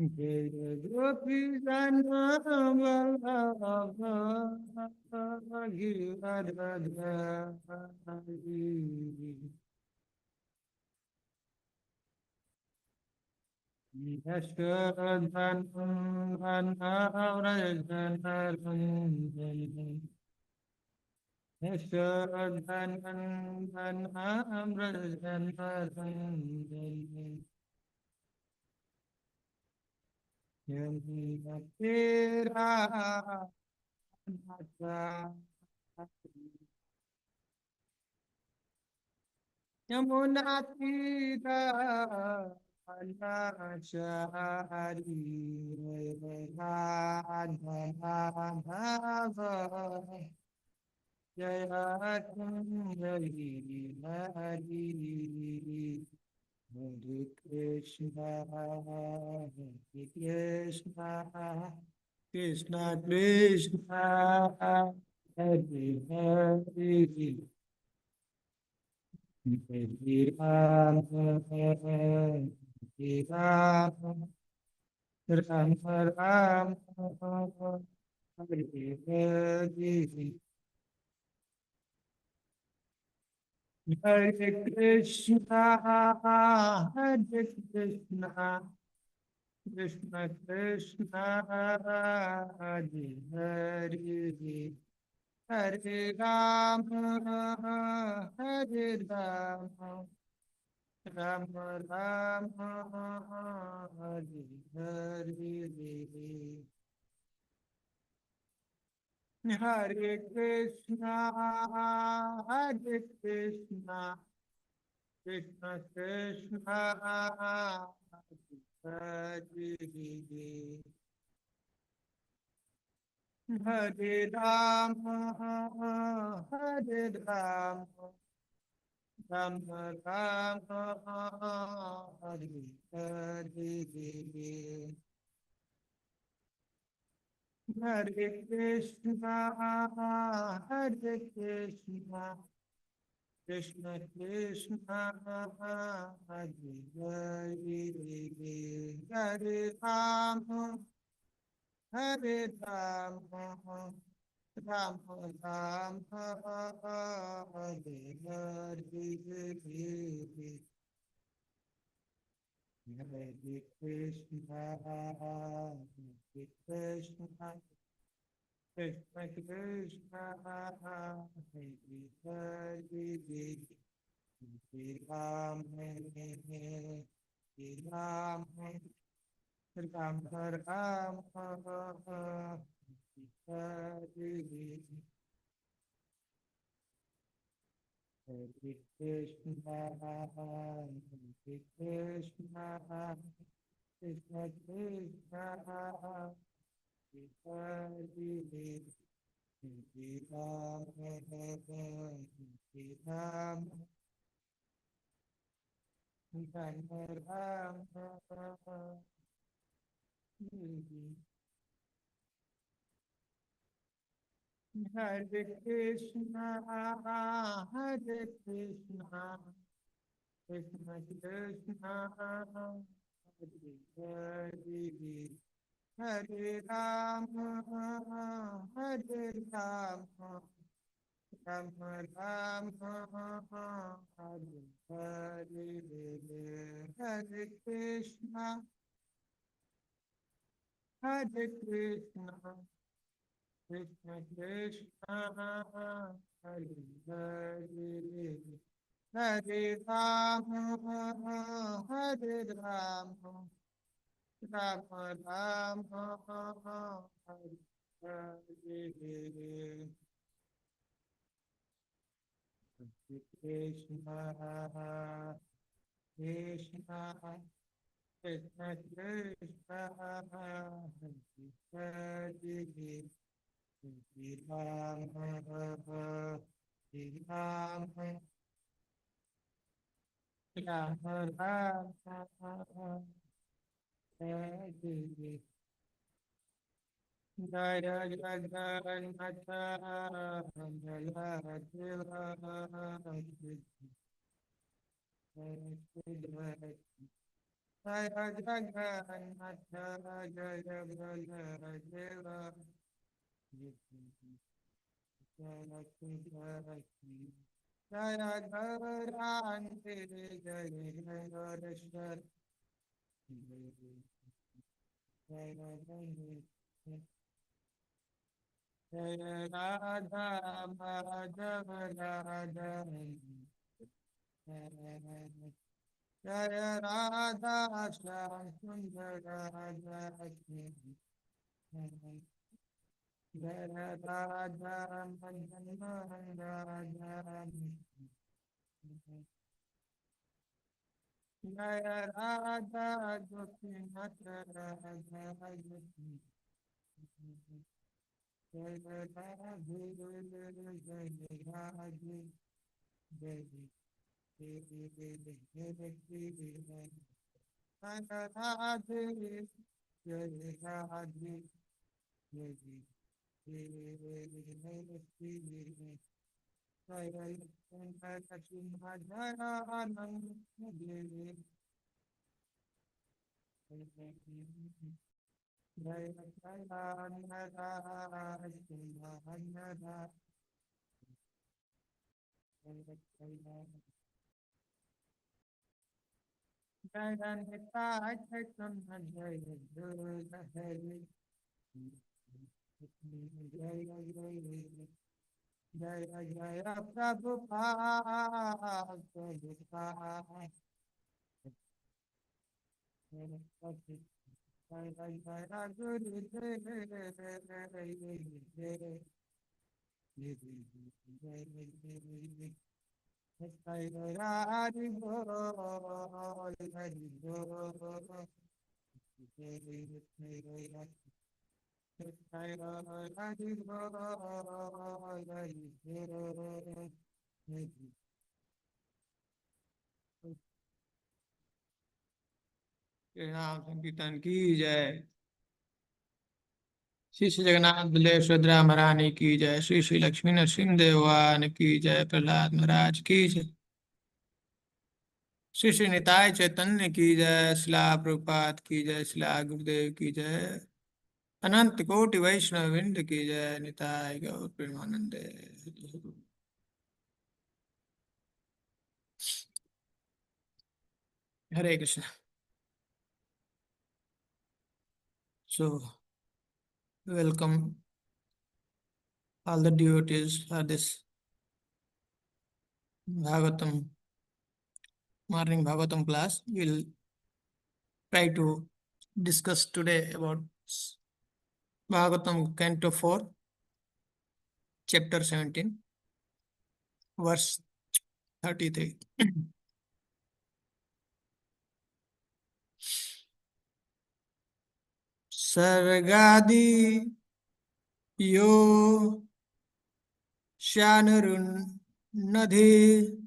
Jai Gopi Janma Giradhari Yashodhan Anavrajanarunjani Yashodhan Anavrajanarunjani Yamina Tera Nata Yamuna Tira Anachari Radhanava Jaya Kunjali Hari Hare Krishna Hare Krishna Krishna Krishna Hare Hare Hare Ram Hare Ram Ram Ram Hare Hare Hare Krishna, Hare Krishna, Krishna Krishna, Hare Hare, Hare Ram, Hare Ram, Ram Ram, Hare Hare. Hare Krishna, Hare Krishna, Krishna Krishna, Hare Hare, Hare Ram, Hare Ram, Ram Ram, Hare Hare. Hare Krishna, Hare Krishna, Krishna Krishna, Hare Hare, Hare Ram, Hare Ram, Ram Ram, Hare Hare. Hare Krishna, Hare Krishna, Krishna Krishna, Hare Hare, Hare Ram, Hare Ram, Ram Ram, Hare Hare. Hare Krishna, Hare Krishna, Krishna Krishna, Hare Hare, Hare Ram, Hare Ram, Ram Ram, Hare Hare Krishna, Hare Krishna, Krishna Krishna, Hare Hare, Hare Ram, Hare Ram, Ram Ram, Hare Hare, Hare Krishna, Hare Krishna, Krishna Krishna, Hare Hare, Hare Ram, Hare Ram, Ram Ram, Hare Hare. Krishna, Krishna, Krishna Krishna, Hare Hare, Hare Ram, Hare Ram, Ram Ram, Hare Hare. Jaya Jagannath, Jaya Jaya Jaya जय जगन्नाथ जय बलदेव जय गौरांगे जय जय गौरेश्वर जय जय राधा माधव राधा जय राधा श्याम सुंदर राधा जय राधा मदन मोहन राधा जय राधा गोपीनाथ राधा गोपी जय राधे जय राधे जय राधे जय राधे जय जय प्रभु जय जय गुरुदेव हरि बोल हरि बोल हरि बोल हरि बोल नाम संकीर्तन की जय। श्री श्री जगन्नाथ बलदेव सुभद्रा महारानी की जय। श्री श्री लक्ष्मी नरसिंह देवान की जय। प्रहलाद महाराज की जय। श्री श्री निताय चैतन्य की जय। श्रीला प्रभुपाद की जय। श्रीला गुरुदेव की जय। अनंत कोटि वैष्णव वृंद की जय। निताय गौर प्रेमानंदे। हरे Krishna. So, welcome all the devotees for this Bhagavatam morning Bhagavatam class. We'll try to discuss today about Bhagavatam Canto 4, Chapter 17, verse 33. Sargadi yo shanarun nadhi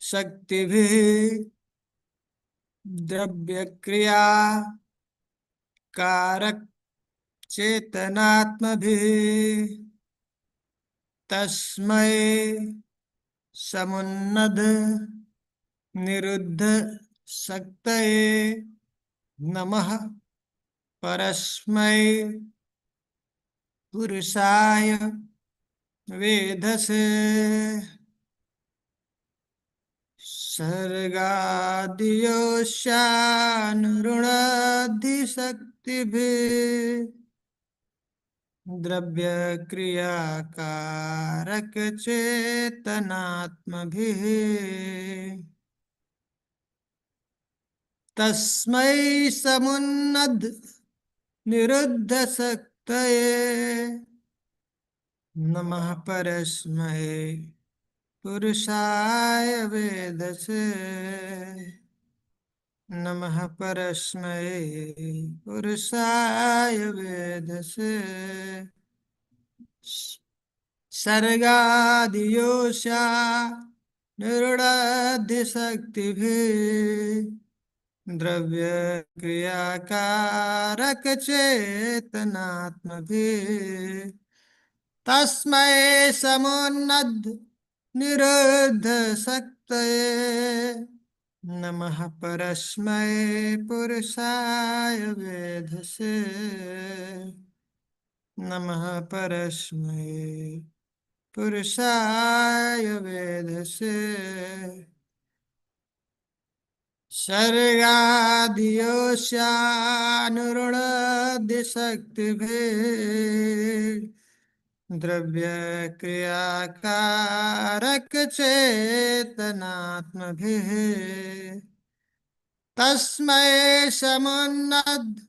शक्तिभिः द्रव्य क्रिया कारक चेतनात्मभिः तस्मै समुन्नद निरुद्ध शक्तये नमः परस्मै पुरुषाय वेधसे। सर्गादियोशानुरुणादिशक्तिभिः द्रव्य क्रिया कारक चेतनात्मभिः तस्मै समुन्नद निरुद्ध शक्तये नमः परस्मै पुरुषाय वेधसे। नमः परस्मै पुरुषाय वेधसे। सर्गादियोषा निरुणादिशक्तिभिः द्रव्य क्रियाकारक चेतनात्मभिः तस्मै समुन्नद निरुद्ध शक्तये नमः परस्मै पुरुषाय वेधसे। नमः परस्मै पुरुषाय वेधसे। सर्गादियोऽस्यानुरुणदिशक्तिभिः द्रव्य क्रियाकारक चेतनात्मभिः तस्मै समुन्नद्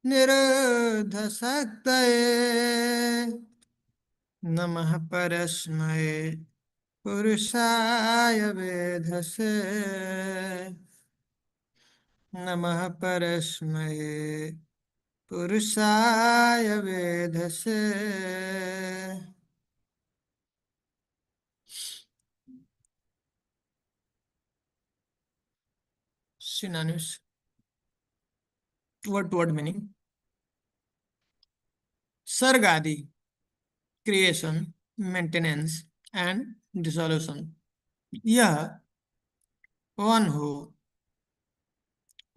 निरुद्ध शक्तये नमः परस्मै पुरुषाय वेधसे। नमः परस्मै पुरुषाय वेधसे। Synonyms. Word to word meaning. Sargadi, creation, maintenance and dissolution. यह one who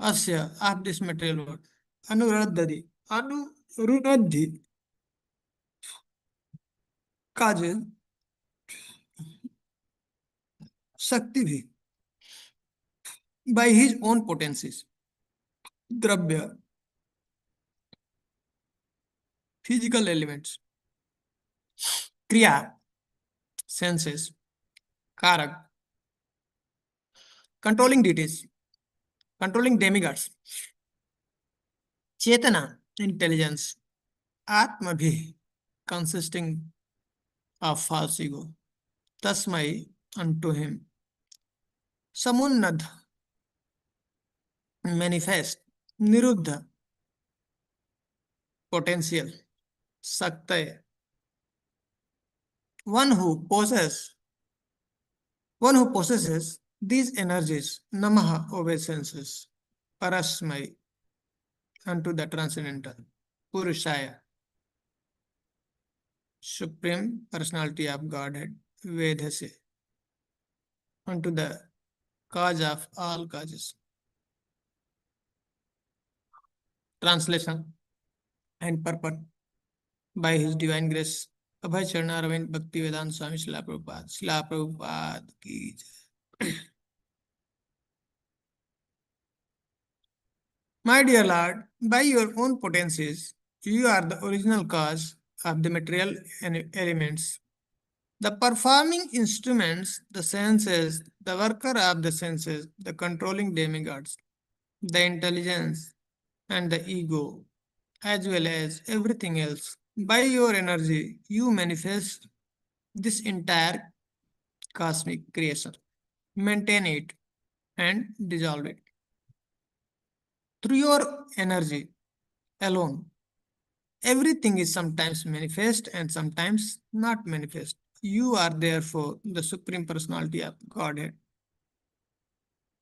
Asya of this material world. Anuradhadi. Anuruddhi causes Shakti bhi by his own potencies. Dravya, physical elements. Kriya, senses. Karak, controlling deities, controlling demigods. Chetana, intelligence. Atmabhi, consisting of false ego. Tasmai, unto him. Samunnad, manifest. Niruddha, potential. Saktaya, one who possesses one who possesses these energies, Namaha obeisances, Parasmai, unto the transcendental, Purushaya, Supreme Personality of Godhead, Vedhase, unto the cause of all causes. Translation and purport by His Divine Grace, Abhay Charana Aravind Bhakti Vedanta Swami Srila Prabhupada, Srila Prabhupada ki jai. My dear Lord, by your own potencies, you are the original cause of the material elements. The performing instruments, the senses, the worker of the senses, the controlling demigods, the intelligence, and the ego, as well as everything else. By your energy, you manifest this entire cosmic creation, maintain it, and dissolve it. Through your energy alone, everything is sometimes manifest and sometimes not manifest. You are therefore the Supreme Personality of Godhead,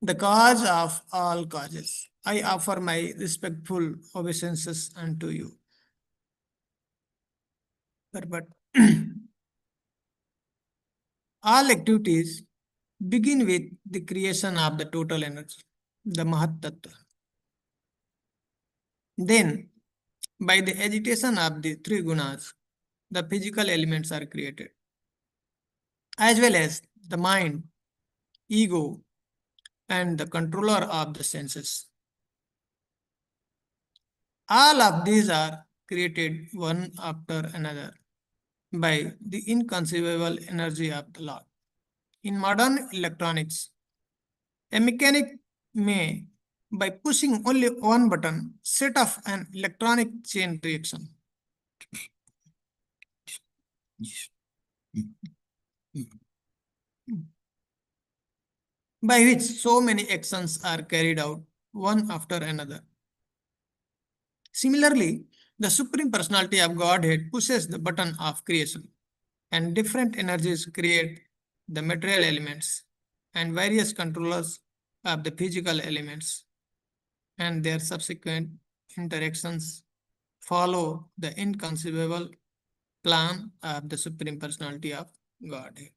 the cause of all causes. I offer my respectful obeisances unto you. But all activities begin with the creation of the total energy, the Mahat Tattva. Then, by the agitation of the three gunas, the physical elements are created, as well as the mind, ego, and the controller of the senses. All of these are created one after another by the inconceivable energy of the Lord. In modern electronics, a mechanic may, by pushing only one button, set off an electronic chain reaction by which so many actions are carried out one after another. Similarly, the Supreme Personality of Godhead pushes the button of creation, and different energies create the material elements and various controllers of the physical elements, and their subsequent interactions follow the inconceivable plan of the Supreme Personality of Godhead.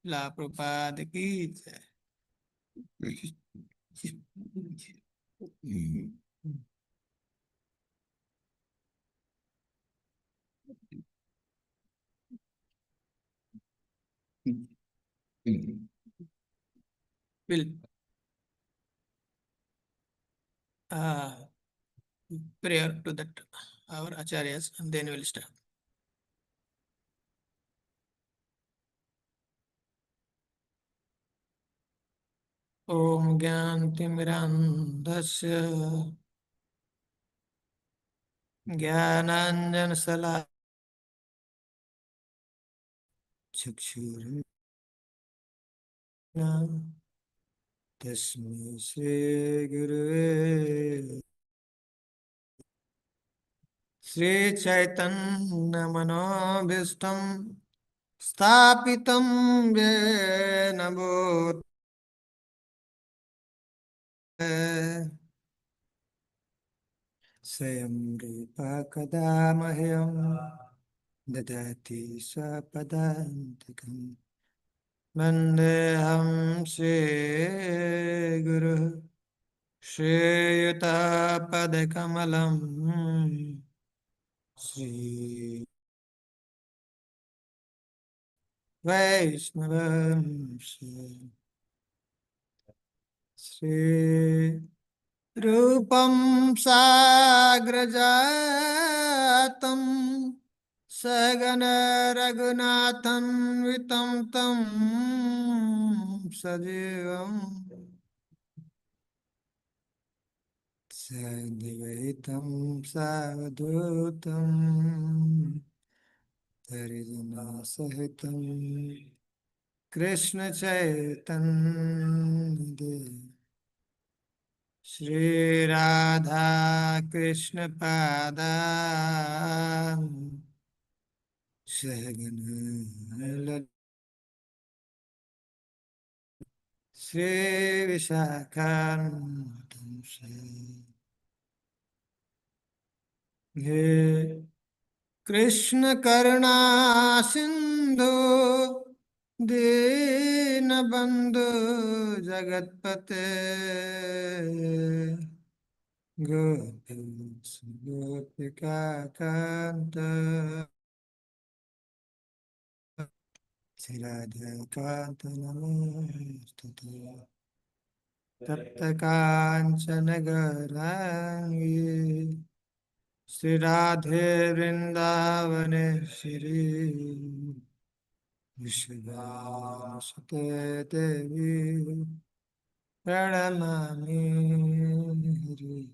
La Prabhupada ki jai. We'll uh, prayer to that our acharyas, and then we'll start. Om Gyantimirandhasya Jnananjanasala Chakshurna Tasmai Shri Gurave Shri Chaitanya Manobhishtam Sthapitam Yena Bhutale Swayam Rupa Kada Mahyam Dadati Swapadantikam Vandeham Shri Guru Shri Shri Vaishnavam Shri Rupam Sagrajatam Sagana Raghunathan Vitam Tam Sajivam Sadvaitam Savadutam Haridana Sahitam Krishna Chaitanya Dev Shri Radha Krishna Pada Sahagana Shri Vishakam He Krishna Karuna Sindhu Dinabandhu Jagatpate Gopika Kanta Siradha Kanta Namaste Tapta Kanchana Garangi Sri Radhe Vrindavane Shri Vishvasute Devi Pranamami Hari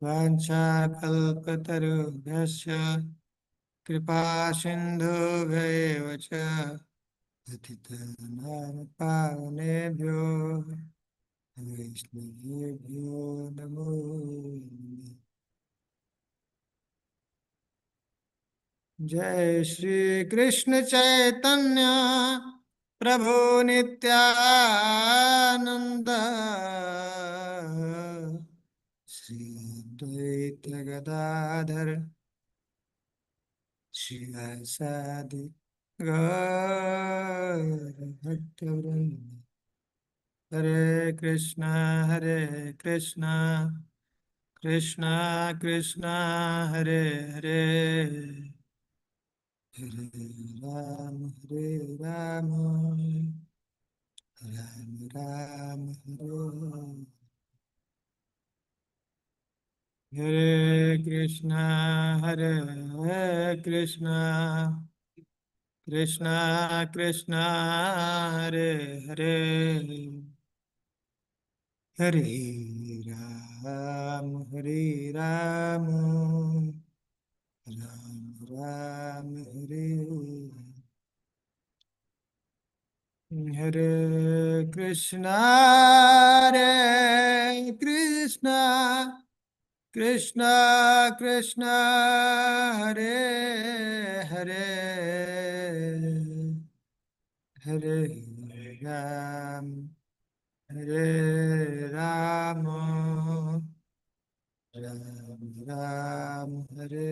Vanchakalpatarubhyasya Kripa Sindhubhyo Cha Patitanam Pavanebhyo Vaishnavebhyo Namo Namaha जय श्री कृष्ण चैतन्य प्रभु नित्यानंद श्री अद्वैत गदाधर शिवासादि गौर भक्तवृंद हरे कृष्णा कृष्णा कृष्णा हरे हरे हरे हरे राम राम राम हरे हरे कृष्णा कृष्णा कृष्णा हरे हरे हरे राम राम राम हरे कृष्णा कृष्णा कृष्णा हरे हरे हरे राम हरे राम राम राम हरे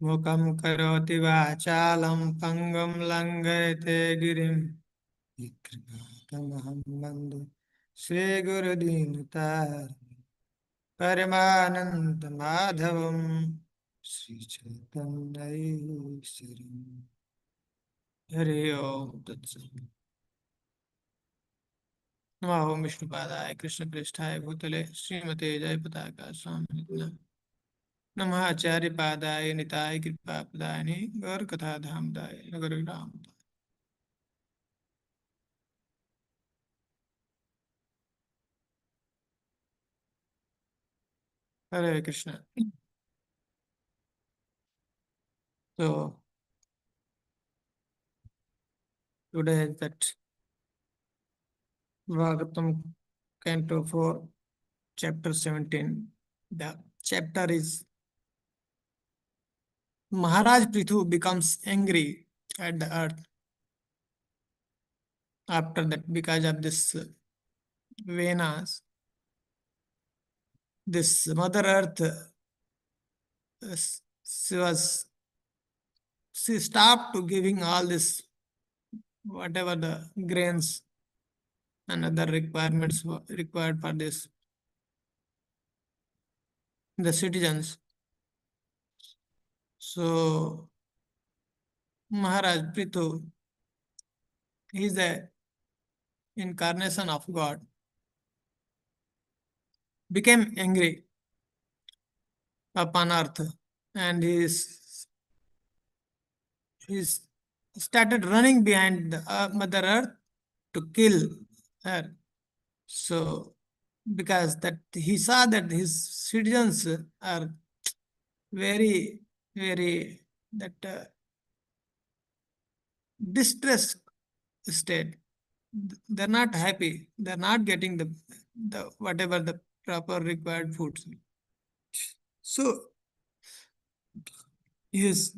मुखं करोति वाचालं पङ्गुं लङ्घयते गिरिं तमहं वन्दे श्रीगुरुदीनतारिणं परमानन्दमाधवं श्रीचैतन्यैश्वरीं हरि ओम तत्सत्। नमो ओम विष्णुपादाय कृष्णप्रेष्ठाय भूतले श्रीमते जयपताका स्वामिने नमः आचार्यपादाय निताय कृपापदाय गौरकथाधामदाय नगरविराम। हरे Krishna. So today is that Bhagavatam Canto 4, Chapter 17. The chapter is Maharaj Prithu becomes angry at the earth after that because of this Venas. This Mother Earth, she was she stopped to giving all this whatever the grains and other requirements required for this the citizens. So Maharaj Prithu, he is the incarnation of God, became angry upon earth, and he started running behind the Mother Earth to kill her. So because that he saw that his citizens are very very that distressed state. They're not happy. They're not getting the whatever the proper required foods. So he is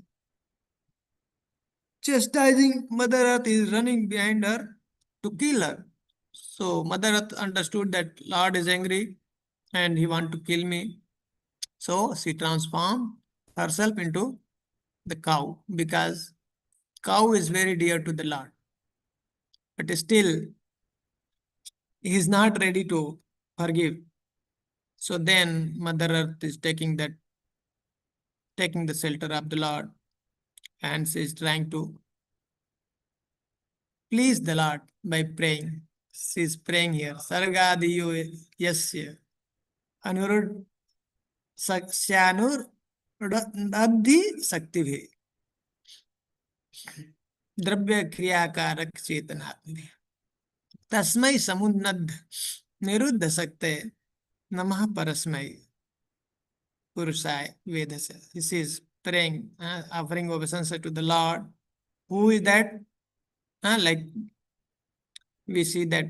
chastising Mother Earth, is running behind her to kill her. So Mother Earth understood that Lord is angry and he want to kill me. So she transformed herself into the cow because cow is very dear to the Lord. But still he is not ready to forgive. So then Mother Earth is taking the shelter of the Lord, and she is trying to please the Lord by praying. She is praying here. Sargadiyo yasya anurud sakshyanur adhi sakti bhi द्रव्य क्रियाकारक चेतनात्म तस्मै समुन्नद्ध निरुद्ध सकते नमः परस्मै पुरुषाय vedasya. This is praying, offering obeisance to the Lord. Who is that? Like we see that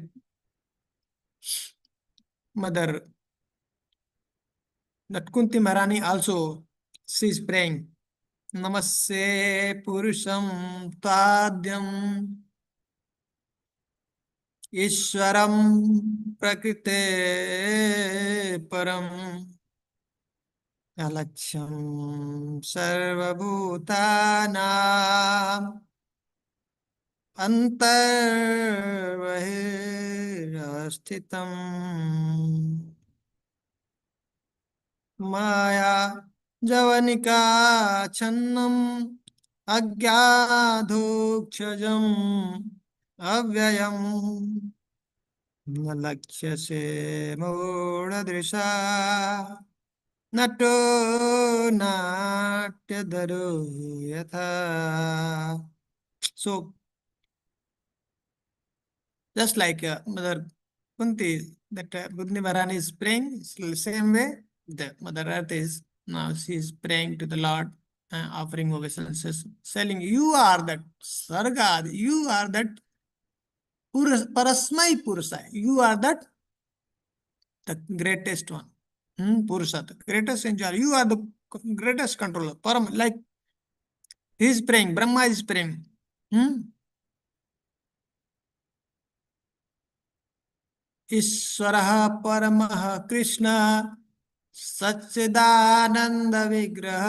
mother, that Kunti Maharani also, she is praying. Namaste Purusham Tadyam Ishwaram Prakrite Param Alaksham Sarvabhutanam Antarvahirasthitam माया जवनिका छन्नम अज्ञाधोक्षजम अव्ययम न लक्ष्य से मूढ़दृशा नटो नाट्यधरो यथा. So just like Mother Kunti, that Budni Maharani is praying, same way the Mother Earth is now she is praying to the Lord, offering obeisances, telling, "You are that Sarga, you are that Parasmai Purusha, you are that the greatest one, Purusha, the greatest enjoyer, you are the greatest controller." Param, like he is praying, Brahma is praying. ईश्वरः परमः कृष्ण सच्चिदानंद विग्रह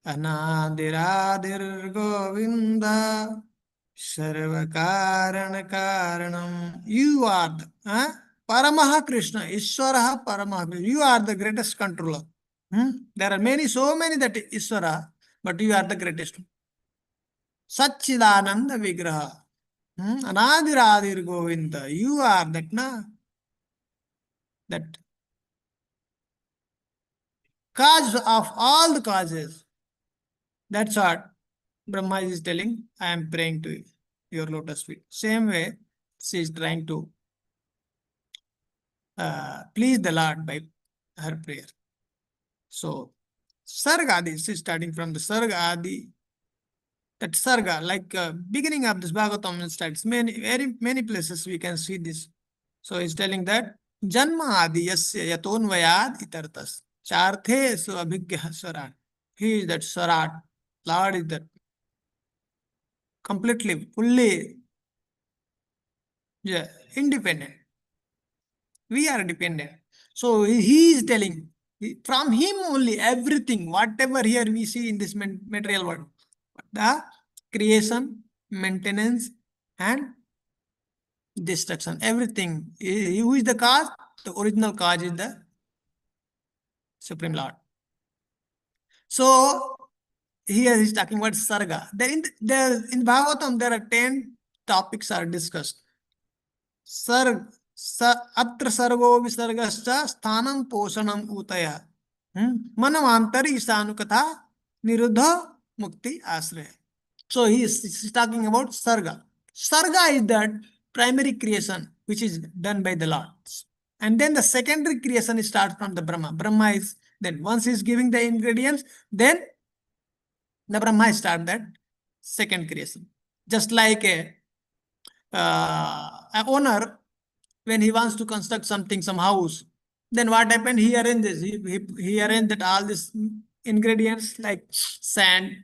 Anadiradir Govinda Sarvakarana Karanam. You are the Paramaha Krishna, Ishwaraha Paramaha Krishna. You are the greatest controller. There are many, so many that Ishwara, but you are the greatest. Satchidananda Vigraha. Anadiradir Govinda. You are that, that cause of all the causes. That's what Brahma is telling. I am praying to your lotus feet. Same way, she is trying to please the Lord by her prayer. So, Sarga Adi, she is starting from the Sarga Adi. That Sarga, like beginning of this Bhagavatam starts, very many places we can see this. So, he's telling that Janma Adi Yasya Yatonvayad Itartas. Charthe Su Abhigya Swarat. He is that Swarat. Lord is that completely, fully, yeah, independent. We are dependent. So he is telling, from him only everything, whatever here we see in this material world, the creation, maintenance, and destruction, everything. Who is the cause? The original cause is the Supreme Lord. So here he's talking about Sarga. In Bhagavatam, there are 10 topics are discussed. सर्ग अत्र सर्गो विसर्गश्च स्थानं पोषणम ऊतय मनमांतर ईशानुकथा निरुद्ध मुक्ति आश्रय. So he is talking about sarga. Sarga is that primary creation which is done by the Lord, and then the secondary creation starts from the Brahma. Brahma is then once he is giving the ingredients, then the Brahma start that second creation. Just like an owner, when he wants to construct something, some house, then what happened? He arranges. He arranged that all these ingredients like sand,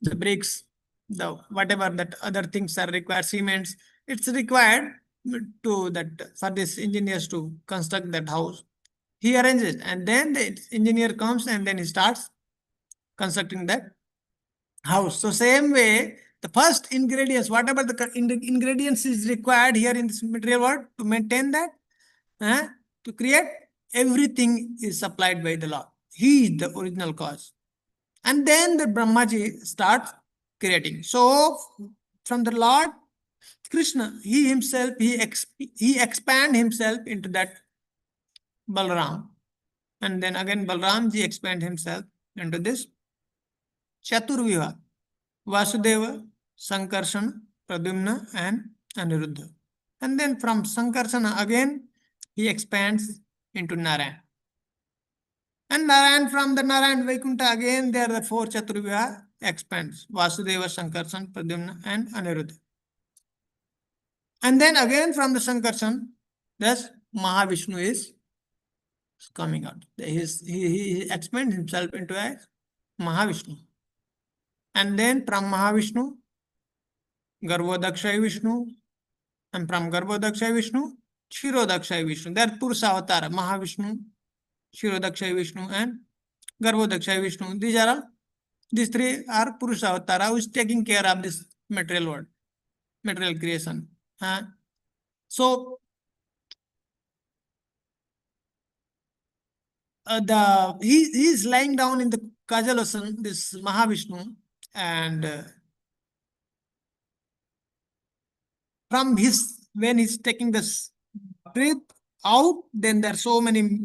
the bricks, the whatever that other things are required, cements. It's required to that for this engineers to construct that house. He arranges, and then the engineer comes and then he starts constructing that house. So same way, the first ingredients, whatever the ingredients is required here in this material world to maintain that, to create, everything is supplied by the Lord. He is the original cause. And then the Brahmaji starts creating. So from the Lord Krishna, he himself, he expand himself into that Balram. And then again Balramji expand himself into this Chaturviha. Vasudeva, Sankarsana, Pradyumna, and Aniruddha. And then from Sankarsana again, he expands into Narayan. And Narayan, from the Narayan Vaikuntha, again there are the 4 Chaturviha expands. Vasudeva, Sankarsana, Pradyumna, and Aniruddha. And then again from the Sankarsana, thus Mahavishnu is coming out. He expands himself into a Mahavishnu. And then from Mahavishnu, Garbhodakshay Vishnu, and from Garbhodakshay Vishnu, Kshirodakshay Vishnu. They are Purusha Avatara, Mahavishnu, Kshirodakshay Vishnu, and Garbhodakshay Vishnu. These 3 are Purusha Avatara who is taking care of this material world, material creation. So he is lying down in the Kajalasana, this Mahavishnu, and from when he's taking this breath out, then there are so many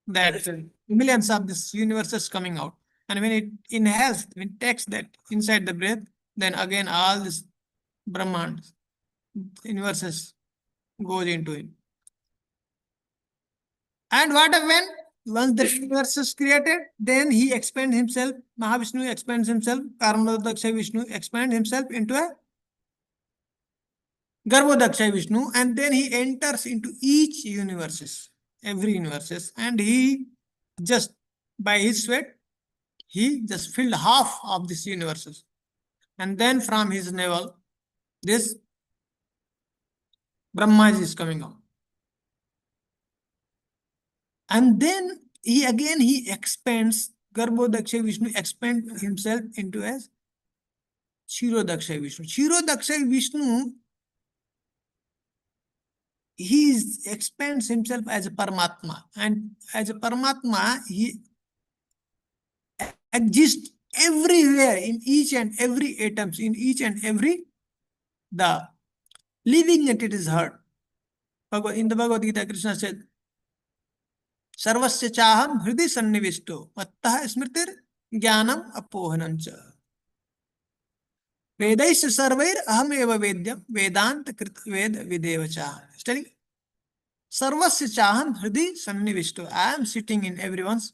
that millions of this universes coming out. And when it inhales, when it takes that inside the breath, then again all this Brahman universes goes into it. And what happened? Once the universe is created, then he expands himself, Mahavishnu expands himself, Karmadaksha Vishnu expands himself into a Garbhodakshay Vishnu, and then he enters into each universes, every universes, and he just by his sweat, he just filled half of these universes. And then from his navel, this Brahmaji is coming out. And then he expands Garbhodaksha Vishnu expand himself into as Kshirodaksha Vishnu. Kshirodaksha Vishnu, expands himself as a Paramatma, and as a Paramatma, he exists everywhere in each and every atoms, in each and every the living entities heard. In the Bhagavad Gita, Krishna said, Sarvasya chaham hridi sannivisto, mattah smritir jnanam apohanam cha. Vedaisya sarvair aham eva vedyam vedanta krit ved videva cha. Telling Sarvasya chaham hridi sannivisto. I am sitting in everyone's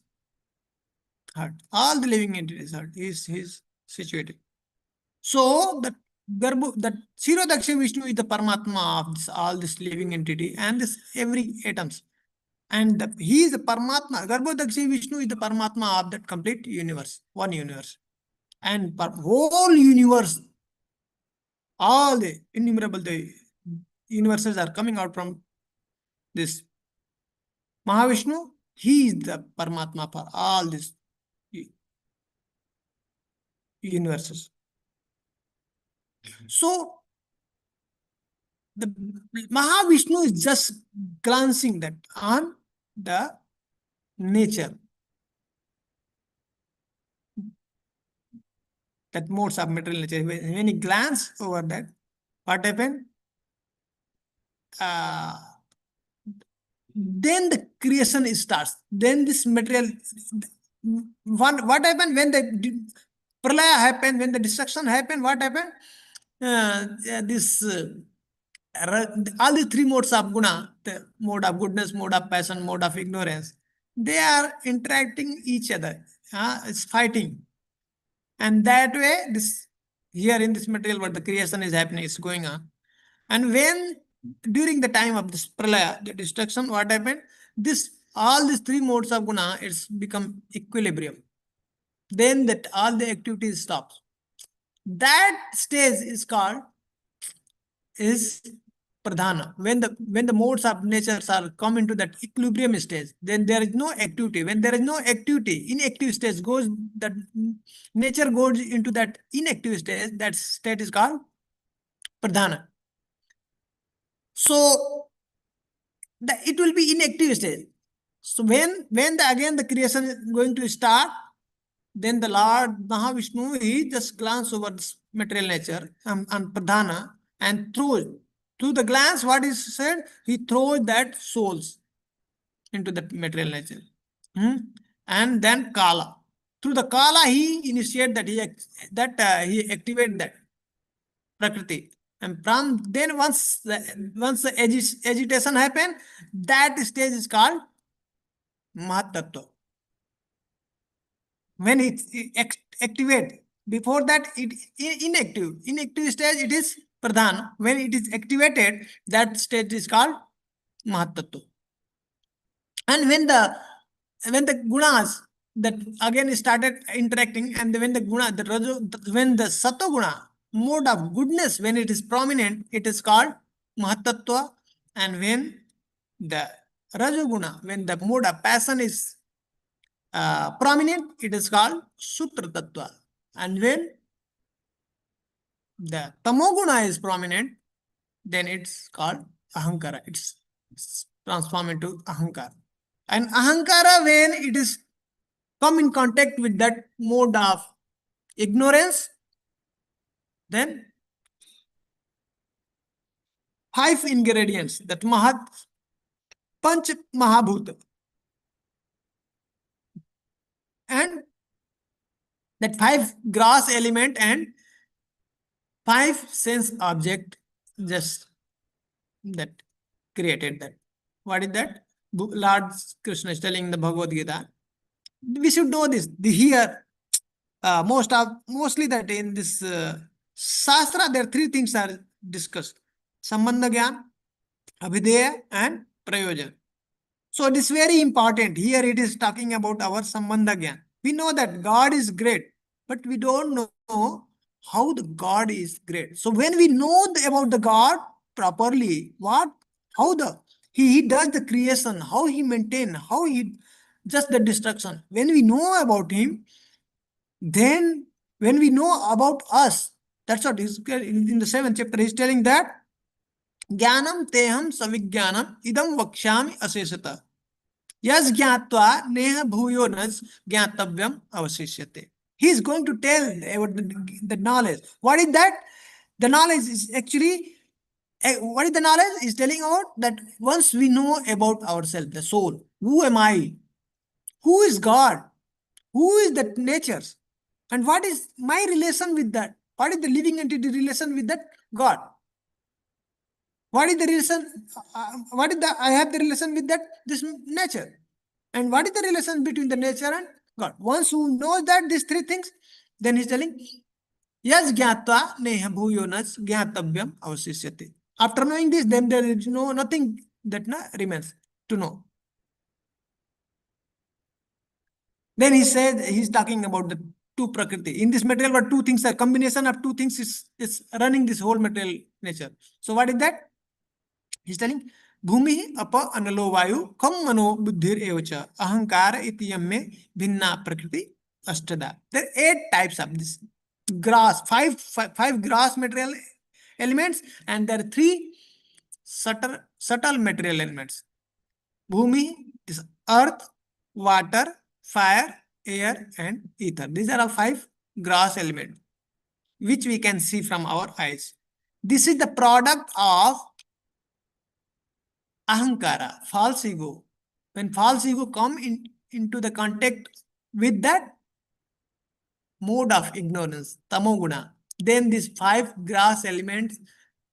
heart. All the living entities heart. He is situated. So that Kshirodaksha Vishnu is the Paramatma of all this living entity and this every atoms. And he is the Paramatma. Garbhodaksha Vishnu is the Paramatma of that complete universe, one universe. And whole universe, all the innumerable the universes are coming out from this Mahavishnu. He is the Paramatma for all these universes. So the Mahavishnu is just glancing that on the nature, that modes of material nature. When he glance over that, what happened? Then the creation starts. Then this material, what happened when the pralaya happened, when the destruction happened, what happened? This all the three modes of guna, the mode of goodness, mode of passion, mode of ignorance, they are interacting each other. It's fighting. And that way, this here in this material world, the creation is happening, it's going on. And when during the time of this pralaya, the destruction, what happened? This all these three modes of guna, it's become equilibrium. Then that all the activities stops. That stage is called is pradhana. When the modes of nature are come into that equilibrium stage, then there is no activity. When there is no activity, inactive stage goes, that nature goes into that inactive stage. That state is called pradhana. So it will be inactive stage. So when again the creation is going to start, then the Lord Mahavishnu, he just glance over this material nature and pradhana, and through the glance, what is said, he throws that souls into the material nature. And then Kala. Through the Kala, he initiate that, he activate that Prakriti. And from then once the agitation happen, that stage is called Mahatattva. When it activate, before that it inactive stage, it is pradhan. When it is activated, that stage is called Mahatattva. And when the gunas that again started interacting, and when the guna, when the sattva guna, mode of goodness, when it is prominent, it is called Mahatattva. And when the rajoguna, when the mode of passion is prominent, it is called Sutra Tattva. And when the Tamoguna is prominent, then it's called Ahankara. It's transformed into Ahankara. And Ahankara, when it is come in contact with that mode of ignorance, then 5 ingredients, that Panch Mahabhuta, and that 5 gross element and 5 sense object, just that created that. What is that? Lord Krishna is telling in the Bhagavad Gita. We should know this. Here, mostly that in this Shastra, there are 3 things are discussed: Sambandha Gyan, Abhideya, and Prayojan. So it is very important. Here it is talking about our Sambandha Gyan. We know that God is great, but we don't know how the God is great. So when we know about the God properly, how he does the creation, how he maintain, how he just the destruction. When we know about him, then when we know about us, that's what is in the 7th chapter. He's telling that ज्ञानम तेहम सविज्ञानम इदम वक्ष्यामि अशेषतः yes ज्ञात्वा नेह भूयो न ज्ञातव्यम अवशिष्यते. He is going to tell about the knowledge. What is that? The knowledge is actually, what is the knowledge? Is telling about that once we know about ourselves, the soul, who am I? Who is God? Who is that nature? And what is my relation with that? What is the living entity relation with that God? What is the relation? What is the I have the relation with that this nature? And what is the relation between the nature and God? Once who knows that these three things, then he's telling Yas gyatva neha bhuyonas gyatavyam avasishyate. After knowing this, then there is nothing that remains to know. Then he said he's talking about the two prakriti. In this material, what two things are combination of two things is running this whole material nature. So what is that? He's telling Bhumi apa analo vayu kam mano buddhir evacha ahankara iti yamme bhinna prakriti ashtada. There are 8 types of this grass, five grass material elements, and there are 3 subtle material elements. Bhumi is earth, water, fire, air, and ether. These are all 5 grass elements which we can see from our eyes. This is the product of ahankara, false ego. When false ego come into the contact with that mode of ignorance, tamoguna, then these 5 grass elements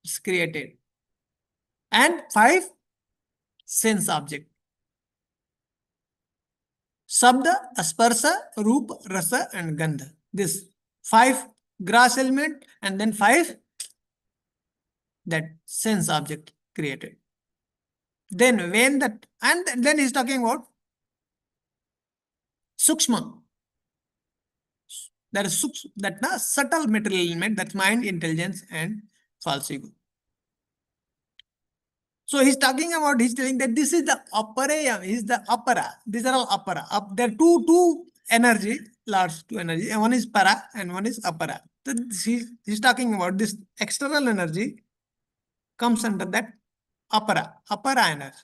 is created. And 5 sense object. Shabda, Asparsa, Roop, Rasa, and Gandha. This 5 grass element and then 5 that sense object created. Then when that, and then he's talking about Sukshma. That is subtle material element, that's mind, intelligence, and false ego. So he's talking about, he's telling that this is the aparaya, is the apara. These are all apara. There are two energy, large 2 energy, and one is para and one is apara. So he's talking about this external energy comes under that apara energy.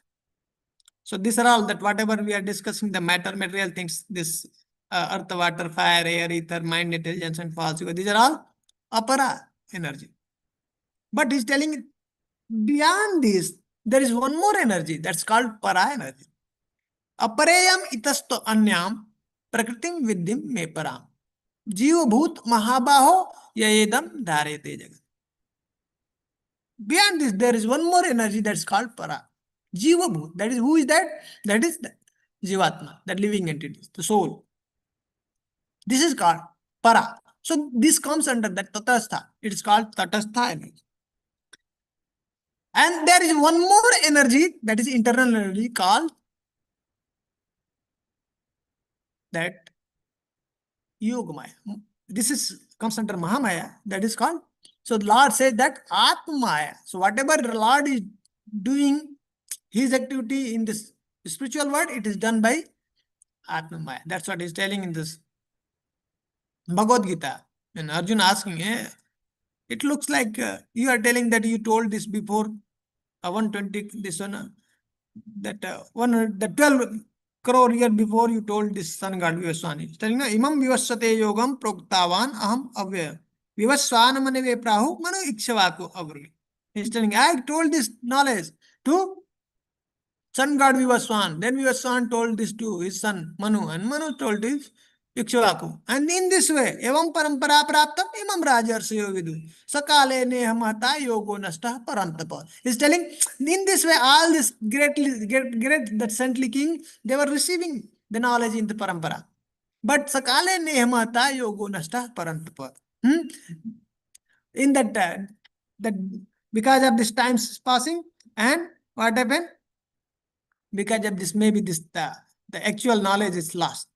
So these are all that whatever we are discussing, the matter, material things, this earth, water, fire, air, ether, mind, intelligence, and false ego. These are all apara energy. But he's telling beyond this, there is one more energy that's called para energy. Aparayam itasto anyam prakritim vidyam me param. Jiva bhut mahabaho yayedam dharete jagat. Beyond this, there is one more energy that's called para. Jiva bhut. That is, who is that? That is the Jivatma, that living entity, the soul. This is called para. So this comes under that tatastha. It is called tatastha energy. And there is one more energy, that is internal energy, called that Yogamaya. This comes under Mahamaya, that is called. So the Lord says that Atmaya. So whatever the Lord is doing, his activity in this spiritual world, it is done by Atmaya. That's what he's telling in this Bhagavad Gita. When Arjuna asking, it looks like you are telling that you told this before 120, this one, that the 12 crore year before you told this sun god Vivaswani. He's telling, imam vivasvate yogam proktavan aham avya. Vivaswana manave prahu manu ikshavaku avri. He's telling, I told this knowledge to sun god Vivaswan. Then Vivaswan told this to his son Manu, and Manu told his Ikshvaku. And in this way, evam parampara praptam imam rajarsayo vidu. Sakale nehamata yogo nastah parantapa. He's telling, in this way, all this great that saintly king, they were receiving the knowledge in the parampara. But sakale nehamata yogo nastah parantapa. In that, because of this time's passing, and what happened? Because of this, maybe this the actual knowledge is lost.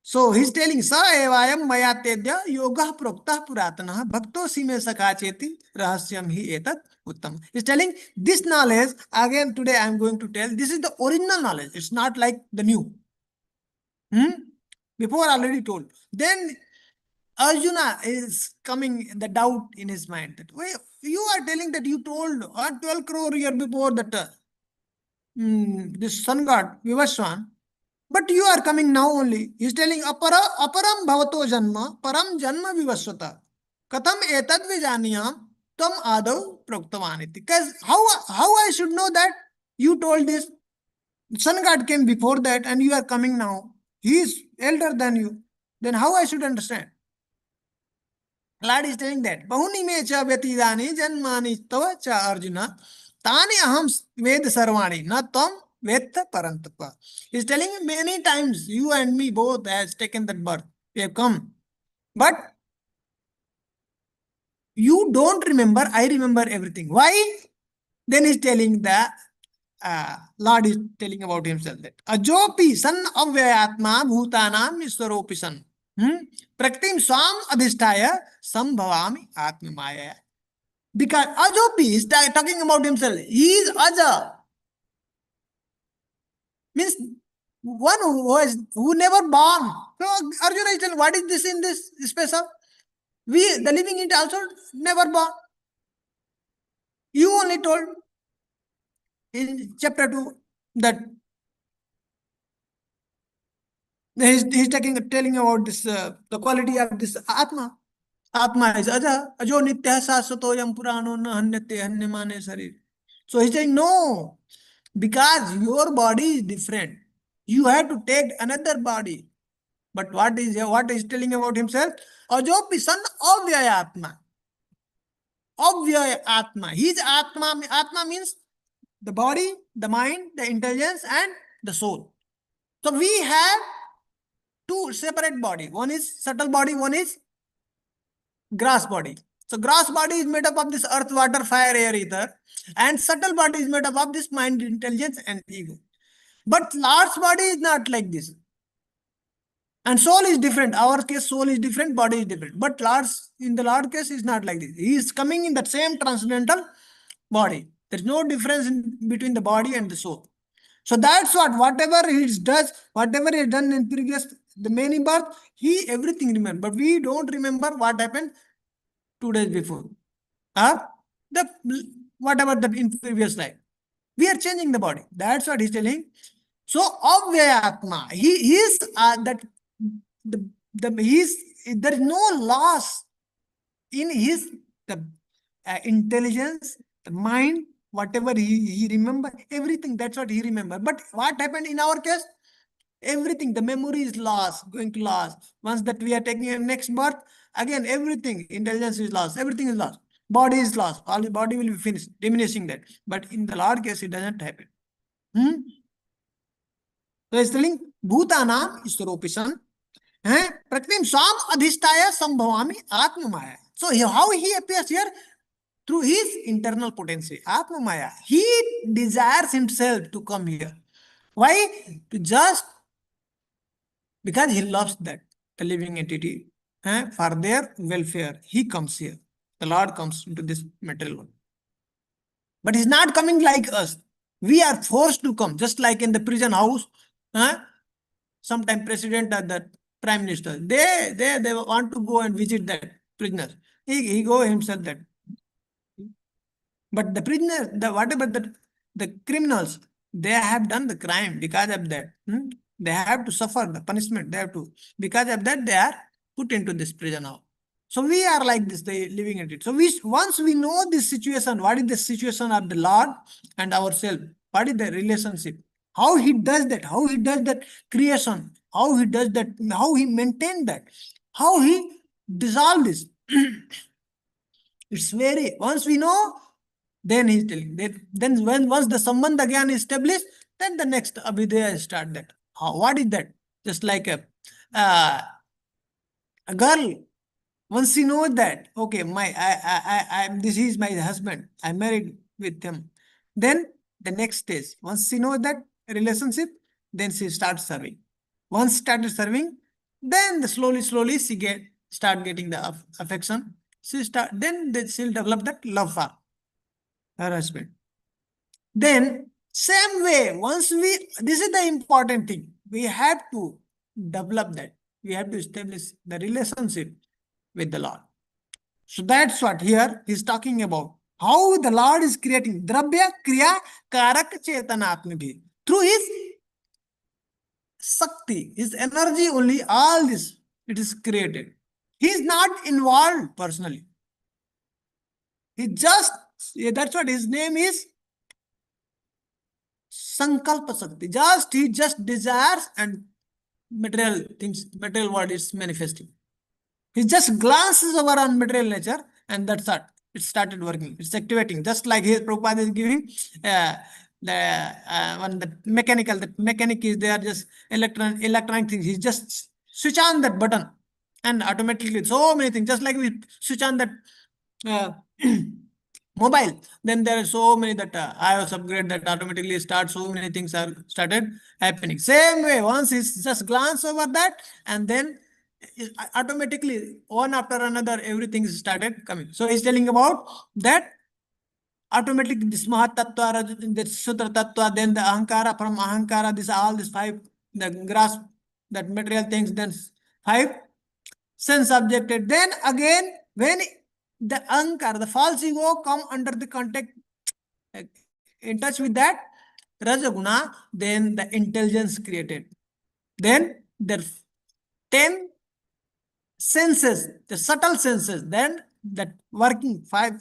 So he's telling, Sa evayam maya tedya yoga prokta puratana bhakto sime sakacheti rahasyam hi etat uttam. He's telling this knowledge, again today I'm going to tell, this is the original knowledge. It's not like the new. Before already told. Then Arjuna is coming the doubt in his mind that, wait, you are telling that you told 12 crore year before that this sun god Vivaswan, but you are coming now only. He is telling aparam bhavato janma param janma vivasvata katham etad vijaniyam tam adav proktavaniti. Because how I should know that you told this? Sun god came before that and you are coming now. He is elder than you. Then how I should understand? Lord is telling that bahuni me cha vyatidani janmani tava cha Arjuna tani aham ved sarvani na tam vetta parantapa. He is telling me many times you and me both has taken that birth. We have come. But you don't remember, I remember everything. Why? Then he's telling the Lord is telling about himself that Ajopi san avyayatma bhutanam iswaropi san. Praktim swam adhisthaya sambhavami atmamaya. Because Ajopi is talking about himself. He is Aja. Means one who never born. So Arjuna is telling, what is this in this space of? We, the living it also never born. You only told in chapter 2 that he's telling about this the quality of this Atma. Atma is Aja, Ajo Nitya Sasatoyam Purano na Hanyate Hanyamane Sarir. So he's saying, no, because your body is different. You have to take another body. But what is telling about himself? Ajopi son Avyaya Atma. Avyaya Atma. His Atma. Atma means the body, the mind, the intelligence, and the soul. So we have two separate body. One is subtle body, one is grass body. So grass body is made up of this earth, water, fire, air, ether, and subtle body is made up of this mind, intelligence, and ego. But Lord's body is not like this. And soul is different. Our case, soul is different, body is different. But in the Lord case, is not like this. He is coming in that same transcendental body. There is no difference between the body and the soul. So that's whatever he does, whatever he done in previous, the many birth, everything remember. But we don't remember what happened 2 days before. Whatever that in previous life. We are changing the body. That's what he's telling. So Avyayatma, he is there is no loss in his intelligence, the mind, whatever he remember, everything, that's what he remember. But what happened in our case? Everything, the memory is lost, going to lose. Once that we are taking a next birth, again everything, intelligence is lost, everything is lost. Body is lost, all the body will be finished, diminishing that. But in the Lord case, it doesn't happen. So he's telling Bhutanam Iswaropisan, Praktim Swam Adhisthaya Sambhavami Atmamaya. So how he appears here? Through his internal potency, Atmamaya. He desires himself to come here. Why? Because he loves that, the living entity. For their welfare, he comes here. The Lord comes into this material world. But he's not coming like us. We are forced to come, just like in the prison house. Sometimes president or the prime minister, they want to go and visit that prisoner. He go himself that. But the prisoner, whatever the criminals, they have done the crime because of that. They have to suffer the punishment. They have to. Because of that, they are put into this prison house. So we are like this, the living entity. So once we know this situation, what is the situation of the Lord and ourselves? What is the relationship? How he does that? How he does that creation? How he does that? How he maintained that? How he dissolved this? It's very, once we know, then he's telling that. Then once the sambandh again is established, then the next abhidheya start that. What is that? Just like a girl. Once she knows that, okay, this is my husband, I'm married with him. Then the next stage, once she knows that relationship, then she starts serving. Once started serving, then slowly she start getting the affection. Then she'll develop that love for her husband. Then same way, this is the important thing. We have to develop that. We have to establish the relationship with the Lord. So that's what here he's talking about. How the Lord is creating Dravya Kriya Karak Chetanatma bhi. Through his Sakti, his energy only, all this, it is created. He is not involved personally. He just, that's what his name is, Sankalpa Sakti. He just desires and material things, material world is manifesting. He just glances over on material nature and that's it. It started working. It's activating. Just like his Prabhupada is giving the mechanical, the mechanic is there, just electronic things. He just switch on that button and automatically so many things. Just like we switch on that uh, mobile, then there are so many that iOS upgrade that automatically start, so many things are started happening. Same way, once it's just glance over that and then automatically one after another everything started coming. So he's telling about that automatically this Mahatattva, the Sutra Tattva, then the Ahankara, from Ahankara, this all this five, the grasp, that material things, then five sense objected. Then again, when the Ahankara, the false ego come under the contact, in touch with that Rajaguna, then the intelligence created. Then there 10 senses, the subtle senses, then that working five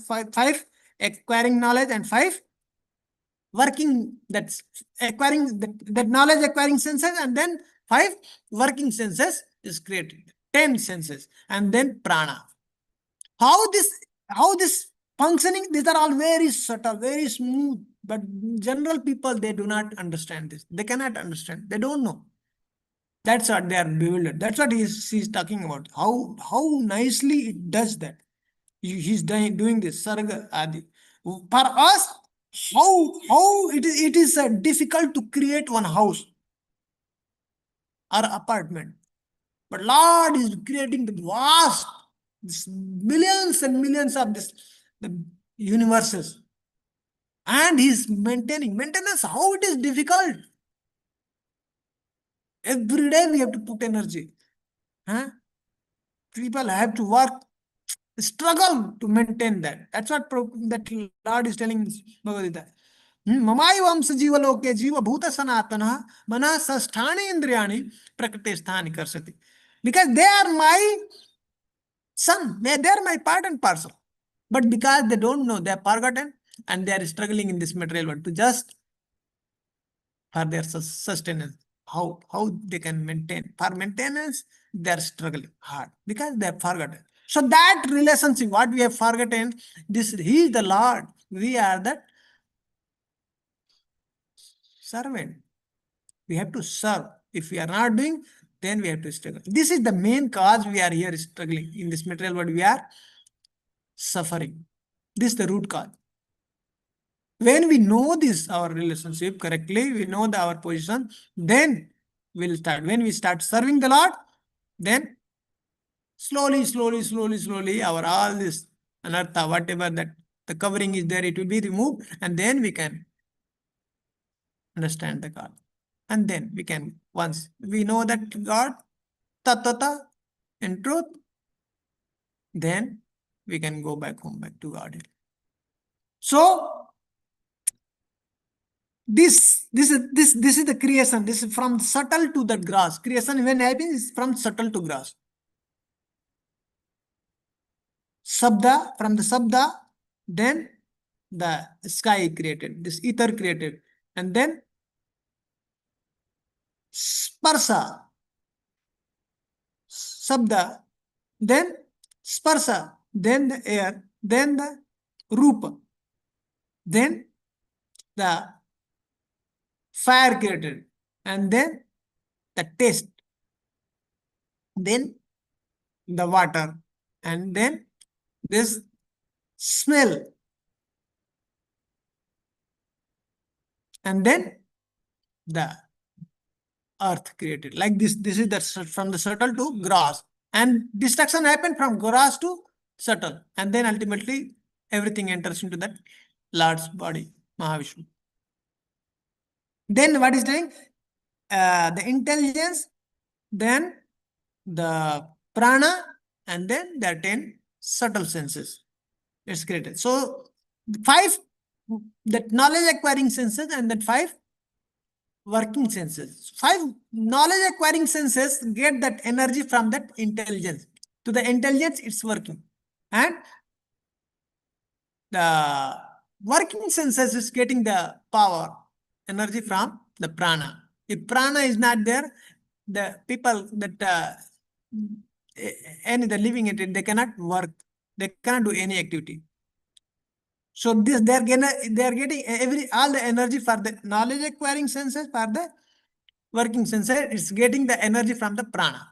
acquiring knowledge and five working, that's acquiring that knowledge acquiring senses, and then five working senses is created, 10 senses, and then prana. How this functioning, these are all very subtle, very smooth, but general people, they do not understand this. They cannot understand. They don't know. That's what they are bewildered. That's what he's talking about. How nicely it does that. He's doing this sarga adi. For us, how it is difficult to create one house or apartment, but Lord is creating the vast, millions and millions of the universes, and he's maintaining maintenance. How it is difficult. Every day we have to put energy. Huh? People have to work, struggle to maintain that. That's what that Lord is telling Bhagavad Gita. ममाय वंश जीवलोके जीवभूत सनातन मन षष्ठानि इंद्रियाणि प्रकृति स्थानि कर्षति. Because they are my son, they are my part and parcel. But because they don't know, they are forgotten and they are struggling in this material world to just for their sustenance. How they can maintain. For maintenance, they are struggling hard because they have forgotten. So that relationship, what we have forgotten, he is the Lord. We are the servant. We have to serve. If we are not doing, then we have to struggle. This is the main cause we are here struggling in this material world. We are suffering. This is the root cause. When we know this, our relationship correctly, we know our position, then we'll start. When we start serving the Lord, then slowly, our all this anartha, whatever that the covering is there, it will be removed, and then we can understand the God. And then we can, once we know that God, tattva, in truth, then we can go back home, back to God. So this is the creation. This is from subtle to the gross. Creation when happens is from subtle to gross. Sabda, from the sabda, then the sky created, this ether created, and then sparsa, sabda, then sparsa, then the air, then the rupa, then the fire created, and then the taste, then the water, and then this smell, and then the earth created. Like this is the from the subtle to gross, and destruction happened from gross to subtle, and then ultimately everything enters into that Lord's body, Mahavishnu. Then what is doing? The intelligence then the prana, and then there are 10 subtle senses. It's created. So five that knowledge acquiring senses and then five working senses. Five knowledge acquiring senses get that energy from that intelligence. To the intelligence, it's working. And the working senses is getting the power, energy from the prana. If prana is not there, the people that any the living entity, they cannot work, they cannot do any activity. So this they are getting every all the energy for the knowledge acquiring senses, for the working senses. It's getting the energy from the prana.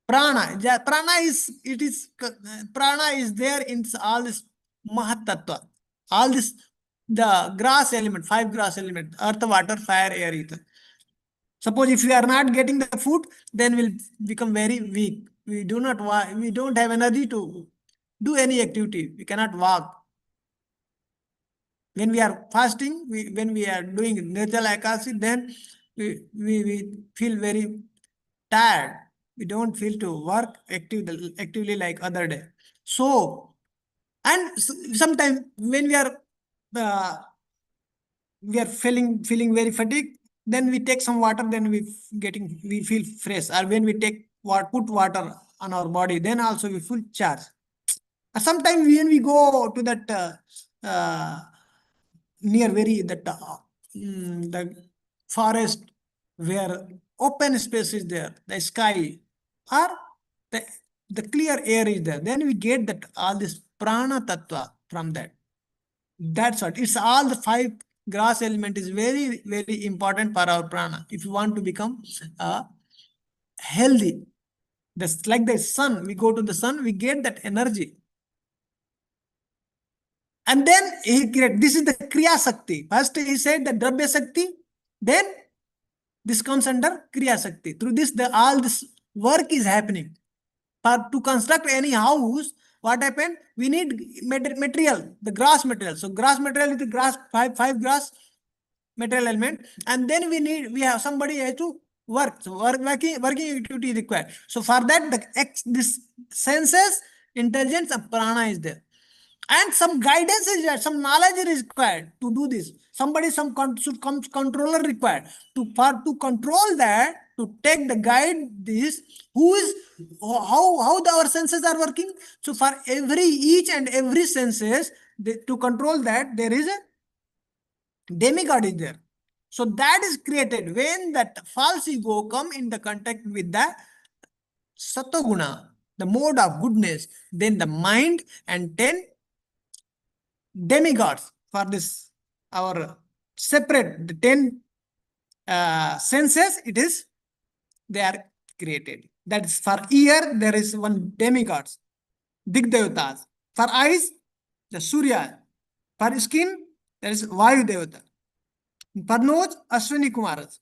Prana is it is prana is there in all this mahatattva, all this the grass element, five grass element, earth, water, fire, air, ether. Suppose if we are not getting the food, then we'll become very weak. We don't have energy to do any activity. We cannot walk. When we are fasting, when we are doing Nirjala Ekadasi, then we feel very tired. We don't feel to work actively like other day. So, and sometimes when uh, we are feeling very fatigued, then we take some water, then we feel fresh. Or when we put water on our body, then also we feel charged. Sometimes when we go to that near very that the forest where open space is there, the sky or the, the clear air is there, then we get that all this prana tattva from that. That's what it's all the five grass element is very important for our prana if you want to become healthy. That's like the sun. We go to the sun, we get that energy. And then he created, this is the Kriya Sakti. First he said the Drabya Sakti, then this comes under Kriya Sakti. Through this, all this work is happening. To construct any house, what happened? We need material, the grass material. So grass material is the grass, five grass material element. And then we have somebody has to work. So working activity is required. So for that, this senses, intelligence, and prana is there. And some guidance is there, some knowledge is required to do this. Controller required to control that, to take the guide this, how our senses are working. So for each and every senses, to control that, there is a demigod is there. So that is created when that false ego come in the contact with the satoguna, the mode of goodness, then the mind and 10 demigods for this our separate the 10 senses, it is they are created. That is for ear there is one demigods, Digdevatas. For eyes, the Surya. For skin, there is Vayu Devata. For nose, Ashwini Kumaras.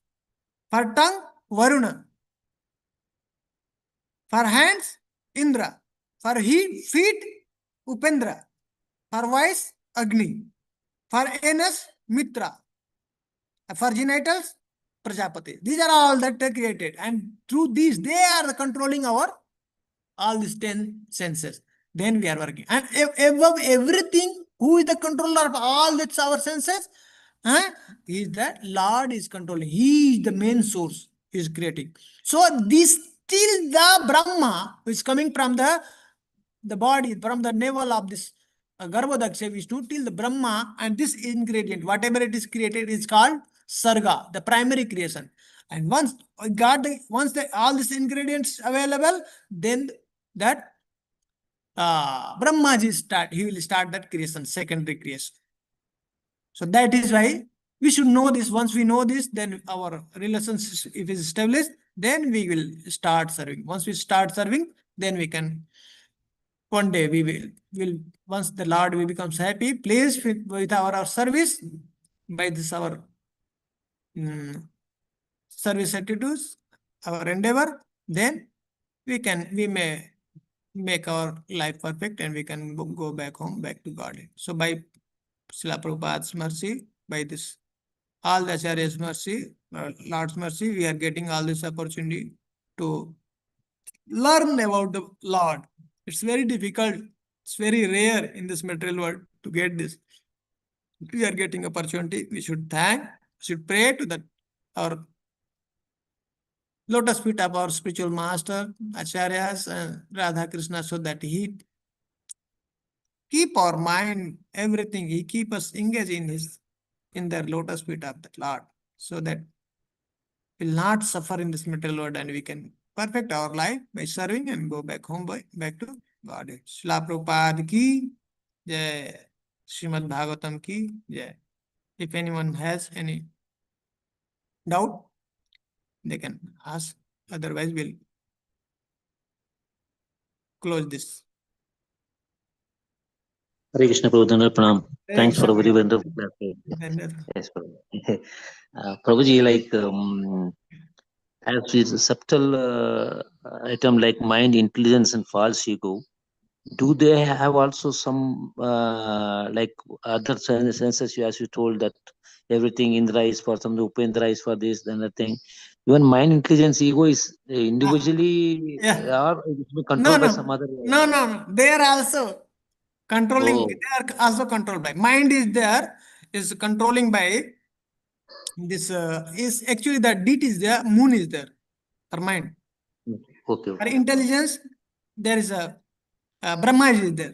For tongue, Varuna. For hands, Indra. For feet, Upendra. For voice, Agni. For anus, Mitra. For genitals, Prajapati. These are all that are created. And through these, they are controlling our all these 10 senses. Then we are working. And above everything, who is the controller of all that's our senses? Is that Lord is controlling. He is the main source. He is creating. So this till the Brahma, which is coming from the body, from the navel of this Garbhodaksha Vishnu, till the Brahma, and this ingredient, whatever it is created, is called Sarga, the primary creation. And once all these ingredients available, then that Brahmaji he will start that creation, secondary creation. So that is why we should know this. Once we know this, then our relationship, if is established, then we will start serving. Once we start serving, then we can, one day we will once the Lord we becomes happy, pleased with our service, by this our service attitudes, our endeavor, then we may make our life perfect and we can go back home, back to God. So by Srila Prabhupada's mercy, by this all the Acharya's mercy, Lord's mercy, we are getting all this opportunity to learn about the Lord. It's very difficult. It's very rare in this material world to get this. If we are getting opportunity, we should thank, should pray to that our lotus feet of our spiritual master, Acharyas and Radha Krishna, so that he keep our mind, everything, he keep us engaged in their lotus feet of the Lord, so that will not suffer in this material world and we can perfect our life by serving and go back home back to God. Shila Prabhupada ki jai, Srimad Bhagavatam ki jai. If anyone has any doubt, they can ask. Otherwise, we'll close this. Hare Krishna Prabhu, Pranam. Hare Thanks for Krishna a very Prabhu. wonderful class. Dhanyavad. Yes, Prabhu. Prabhuji, like as with subtle item like mind, intelligence, and false ego, do they have also some like other senses? As you told that everything Indra is for some, Upendra is for this, then the thing. Even mind, intelligence, ego is individually Yeah. or it is No, controlled by some no. other. No, no, no. They are also controlling. Oh, They are also controlled by. Mind is there, is controlling by this, is actually the DT is there, moon is there, our mind. okay, For okay. intelligence, there is a Brahma is there.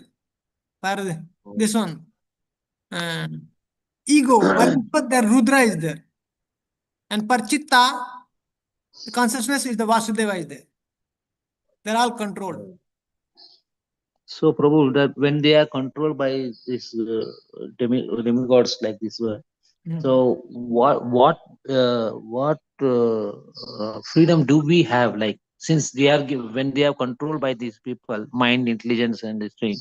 For this one, uh, ego, but the Rudra is there. And for Chitta, the consciousness is the Vasudeva is there. They're all controlled. So, Prabhu, that when they are controlled by this demigods like this, so what freedom do we have? Like since they are when they are controlled by these people, mind, intelligence, and this thing.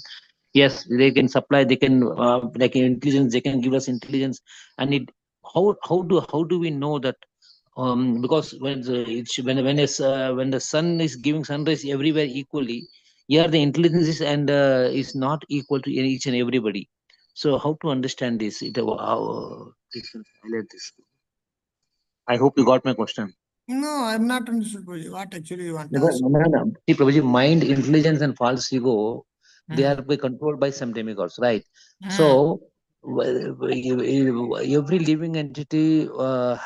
Yes, they can supply. They can like intelligence. They can give us intelligence, and it. How do we know that because when the sun is giving sunrise everywhere equally, here the intelligence is not equal to each and everybody. So how to understand this? Highlight this. I hope you got my question. No, I'm not understood what actually you want to No, ask. no, no, no. See, Prabhuji, mind, intelligence, and false ego, they are Hmm. controlled by some demigods, right? Hmm. So, every living entity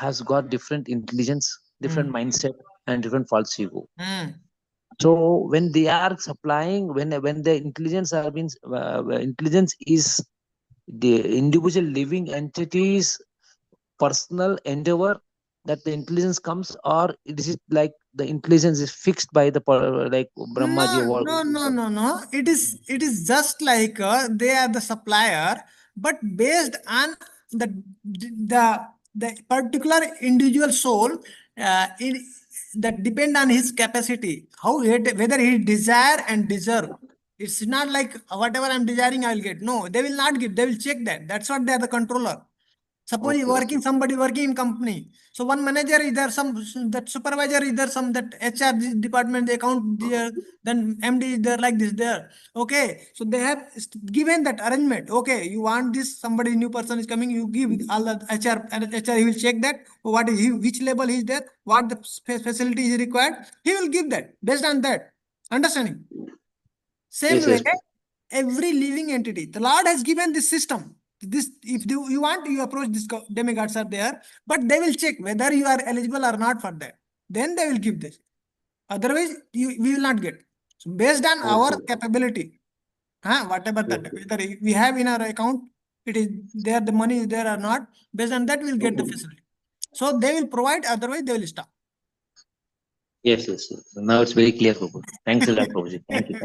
has got different intelligence, different Hmm. mindset, and different false ego. Hmm. So, when they are supplying, when the intelligence are means intelligence is the individual living entities personal endeavor that the intelligence comes, or it is like the intelligence is fixed by the like Brahmaji No, or no, no, no, no. It is just like they are the supplier, but based on the the particular individual soul, in that depend on his capacity, how whether he desire and deserve. It's not like whatever I'm desiring, I will get. No, they will not give. They will check that. That's what they are the controller. Suppose you okay, okay, working, somebody working in company. So one manager is there, some that supervisor is there, some that HR department, the account there, then MD is there, like this there. Okay, so they have given that arrangement. Okay, you want this, somebody new person is coming, you give all the HR, and HR he will check that what is he, which level he is there, what the facility is required. He will give that based on that. Understanding? Same yes, way, yes, every living entity, the Lord has given this system. This, if you want, you approach this demigods are there, but they will check whether you are eligible or not for that. Then they will give this. Otherwise, we will not get. So based on our okay, capability, whatever that, okay, whether we have in our account, it is there, the money is there or not. Based on that, we'll get the okay. facility. So they will provide. Otherwise, they will stop. Yes, yes, yes. Now it's very clear, Prabhu. Thanks a lot, Prabhuji. Thank you.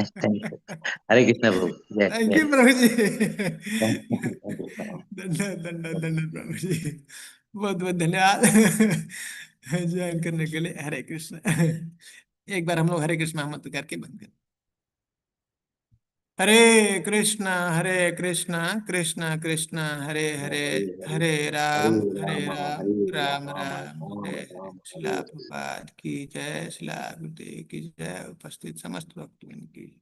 Hare Krishna, Prabhu. Yes, Thank yes. you, Prabhuji. Thank you. धन्यवाद धन्यवाद धन्यवाद प्रभु जी, बहुत बहुत धन्यवाद join करने के लिए। हरे कृष्ण। एक बार हम लोग हरे कृष्ण मत करके बंद कर। हरे कृष्ण कृष्ण कृष्ण हरे हरे, हरे राम राम राम हरे हरे। शिला प्रभुपाद की जय, शिला गुरुदेव की जय, उपस्थित समस्त भक्तों की।